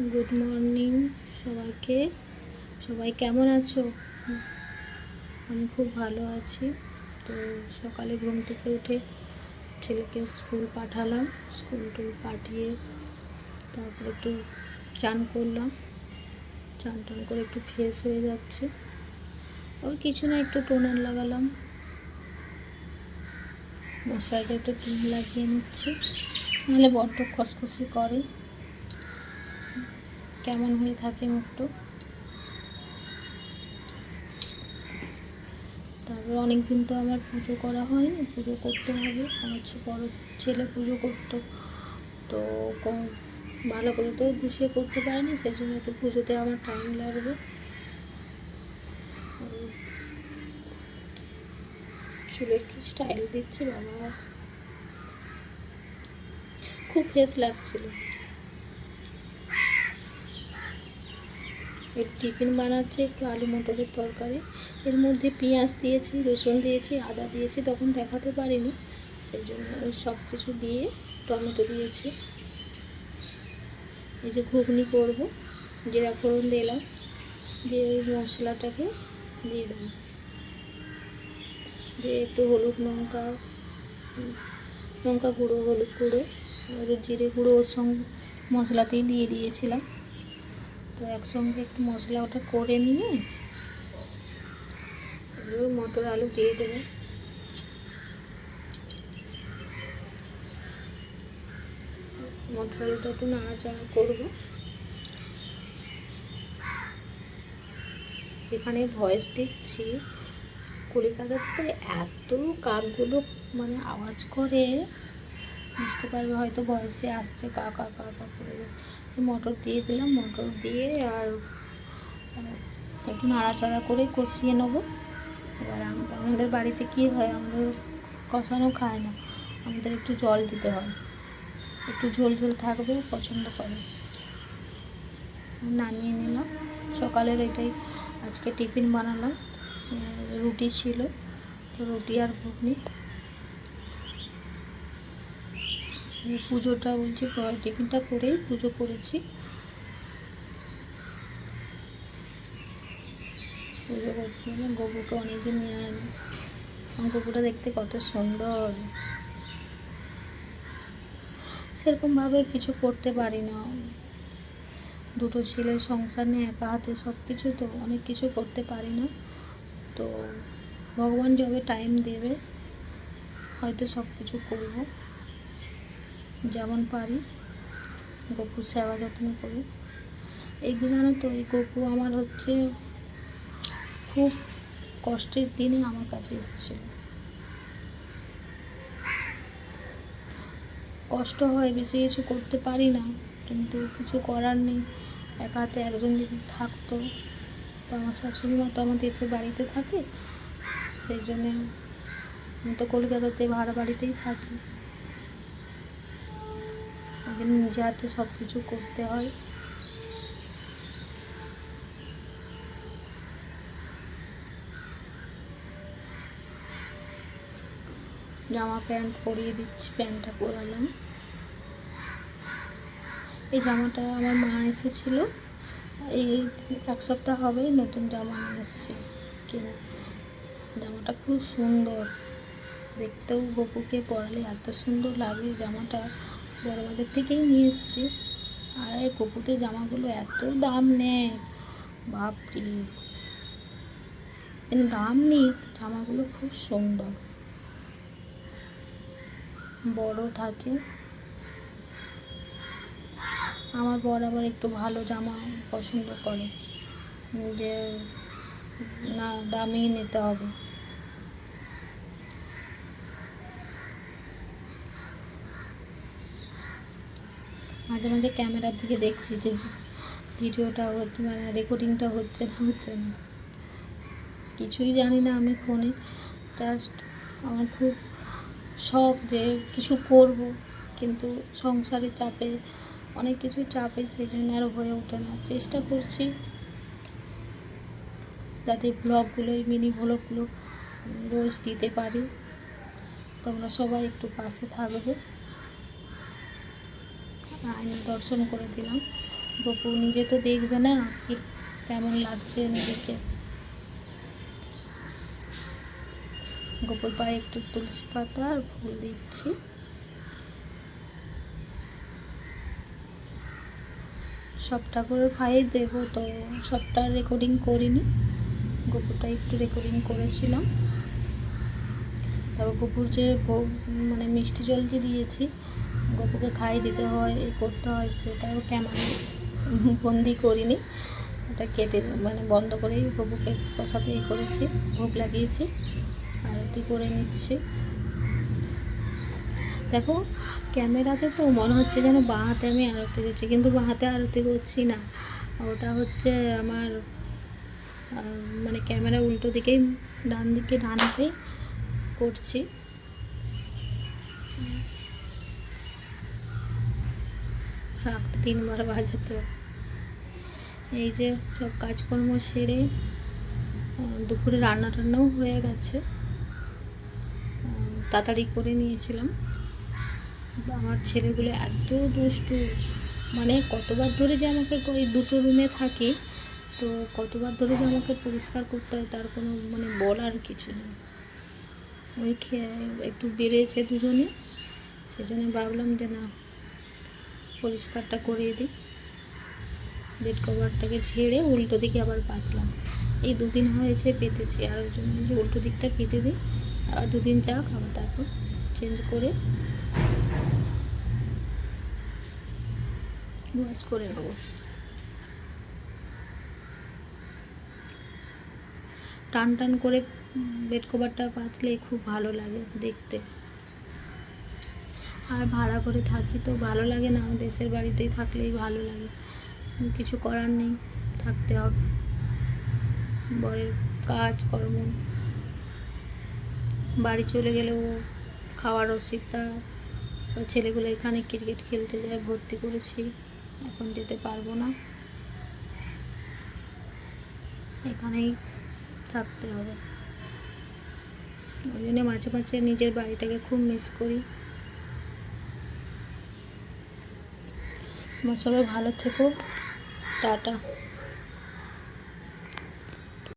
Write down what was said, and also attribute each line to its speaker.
Speaker 1: Good morning সবাইকে। সবাই কেমন আছো? আমি খুব ভালো আছি। তো সকালে ঘুম থেকে উঠে ছেলেকে স্কুল পাঠালাম, স্কুল পাঠিয়ে তারপরে একটু চান করলাম। চান টান করে একটু ফ্রেশ হয়ে যাচ্ছে। ওই কিছু না, একটু টোনার লাগালাম, মশলাটা একটু ক্রিম লাগিয়ে নিচ্ছি, নাহলে বড্ড খসখসে করে, কেমন হয়ে থাকে মুখটা। তারপরে অনেক দিন তো আমার পুজো করা হয়নি, পুজো করতে হবে। আমার বড় ছেলে পুজো করতো, তো ভালো করে তো গুছিয়ে করতে পারিনি, সেই জন্য একটু পুজোতে আমার টাইম লাগবে। চুলের কি স্টাইল দিচ্ছে বাবা, খুব ফ্রেশ লাগছিল। একটু টিফিন বানাচ্ছি, একটু আলু মটরের তরকারি। এর মধ্যে পেঁয়াজ দিয়েছি, রসুন দিয়েছি, আদা দিয়েছি, তখন দেখাতে পারিনি, সেই জন্য সব কিছু দিয়ে টমেটো দিয়েছি। এই যে ঘুগনি করব, জিরা ফোড়ন দিলাম, দিয়ে ওই মশলাটাকে দিয়ে দেবো, দিয়ে একটু হলুদ লঙ্কা গুঁড়ো, হলুদ গুঁড়ো আর জিরে গুঁড়ো ওর সঙ্গে মশলাতেই দিয়ে দিয়েছিলাম। তো একসঙ্গে একটু মশলা ওটা করে নিয়ে মটর আলু দিয়ে দেবো। মটর আলুটা একটু নাড়াচাড়া করবো। যেখানে ভয়েস দিচ্ছি, কলিকাতাতে এত কাকগুলো মানে আওয়াজ করে, বুঝতে পারবে হয়তো ভয়েসে আসছে কা কা কা কা করে। মটর দিয়ে দিলাম, মটর দিয়ে আর একটু নাড়াচাড়া করে কষিয়ে নেবো। এবার আমাদের বাড়িতে কী হয়, আমাদের কষানো খায় না, আমাদের একটু জল দিতে হয়, একটু ঝোল ঝোল থাকবে পছন্দ করে। নামিয়ে নিলাম। সকালের এটাই আজকে টিফিন বানালাম, রুটি ছিল, তো রুটি আর ঘুগনি। পুজোটা বলছি, টিফিনটা করেই পুজো করেছি। পুজো করতে গপুকে অনেকদিন নিয়ে আনি। আমার গপুটা দেখতে কত সুন্দর। সেরকমভাবে কিছু করতে পারি না, দুটো ছেলের সংসার নিয়ে একা হাতে সব কিছু, তো অনেক কিছু করতে পারি না। তো ভগবান যবে টাইম দেবে হয়তো সব কিছু করবো, যেমন পারি। গপুর সেবা যত্ন করি। একদিন জানো তো, এই গপু আমার হচ্ছে খুব কষ্টের দিনে আমার কাছে এসেছিল। কষ্ট হয়, বেশি কিছু করতে পারি না, কিন্তু কিছু করার নেই। একা হাতে একজন যদি থাকতো, তো আমার শাশুড়ি মা তো আমার দেশের বাড়িতে থাকে, সেই জন্যে আমি তো কলকাতাতে ভাড়া বাড়িতেই থাকি। আমাকে নিজে হাতে সব কিছু করতে হয়। জামা প্যান্ট পরিয়ে দিচ্ছি, প্যান্টটা পরালাম। এই জামাটা আমার মা এসেছিল, এই এক সপ্তাহ হবে নতুন জামা নিয়ে এসছে কিনা। জামাটা খুব সুন্দর, দেখতেও গপুকে পরালে এত সুন্দর লাগে। জামাটা বড়বাজার থেকেই নিয়ে এসছি। আর এই গপুতে জামাগুলো এত দাম নেয়, বাপরে, দাম নেই, জামাগুলো খুব সুন্দর, বড় থাকে। আমার বর আবার একটু ভালো জামা পছন্দ করে, যে না দামি নিতে হবে। মাঝে মাঝে ক্যামেরার দিকে দেখছি যে ভিডিওটা হচ্ছে, মানে রেকর্ডিংটা হচ্ছে না, কিছুই জানি না আমি ফোনে। জাস্ট আমার খুব শখ যে কিছু করব, কিন্তু সংসারের চাপে, অনেক কিছু চাপে, সেই জন্য আরও হয়ে ওঠে না। চেষ্টা করছি যাতে ব্লগগুলো, এই মিনি ব্লগগুলো রোজ দিতে পারি। তোমরা সবাই একটু পাশে থাকবে। আয়না দর্শন করে দিলাম, গপু নিজে তো দেখবে না কি কেমন লাগছে নিজেকে। গপুর পায়ে একটু তুলসী পাতা আর ফুল দিচ্ছি। সব ঠাকুরের পায়ে দেবো, তো সবটা রেকর্ডিং করিনি, গপুরটা একটু রেকর্ডিং করেছিলাম। তারপর গপুর যে ভোগ মানে মিষ্টি জল যে দিয়েছি, গপুকে খাইয়ে দিতে হয়, এ করতে হয়, সেটাও ক্যামেরা বন্দি করিনি, এটা কেটে মানে বন্ধ করেই গপুকে প্রসাদে করেছি, ভোগ লাগিয়েছি, আরতি করে নিচ্ছি। দেখো ক্যামেরাতে তো মনে হচ্ছে যেন বাঁ হাতে আমি আরতি করছি, কিন্তু বাঁ হাতে আরতি করছি না, ওটা হচ্ছে আমার মানে ক্যামেরা উল্টো দিকেই ডান হাতেই করছি। শাকটা 3বার বাজাতে। এই যে সব কাজকর্ম সেরে দুপুরে রান্নাও হয়ে গেছে, তাড়াতাড়ি করে নিয়েছিলাম। আমার ছেলেগুলো এত দুষ্টু, মানে কতবার ধরে যে আমাকে ওই দুটো রুমে থাকি, তো কতবার ধরে যে আমাকে পরিষ্কার করতে হয় তার কোনো মানে বলার কিছু নেই। ওই একটু বেড়েছে দুজনে, সেই জন্য ভাবলাম যে না পরিষ্কারটা করিয়ে দিই। বেড কভারটাকে ঝেড়ে উল্টো দিকে আবার পাতলাম, এই 2 দিন হয়েছে পেতেছি, আর ওই জন্য যে উল্টো দিকটা কেটে দিই, আর 2 দিন যাক, আবার তারপর চেঞ্জ করে ওয়াশ করে নেব। টান টান করে বেড কভারটা পাতলে খুব ভালো লাগে দেখতে। আর ভাড়া করে থাকি তো ভালো লাগে না, দেশের বাড়িতেই থাকলেই ভালো লাগে, কিছু করার নেই, থাকতে হবে। বরের কাজ কর্ম, বাড়ি চলে গেলেও খাওয়ার অসুবিধা, ছেলেগুলো এখানে ক্রিকেট খেলতে যায়, ভর্তি করেছি, এখন যেতে পারবো না, এখানেই থাকতে হবে। ওই জন্য মাঝে মাঝে নিজের বাড়িটাকে খুব মিস করি। সবাই ভালো থেকো, টাটা।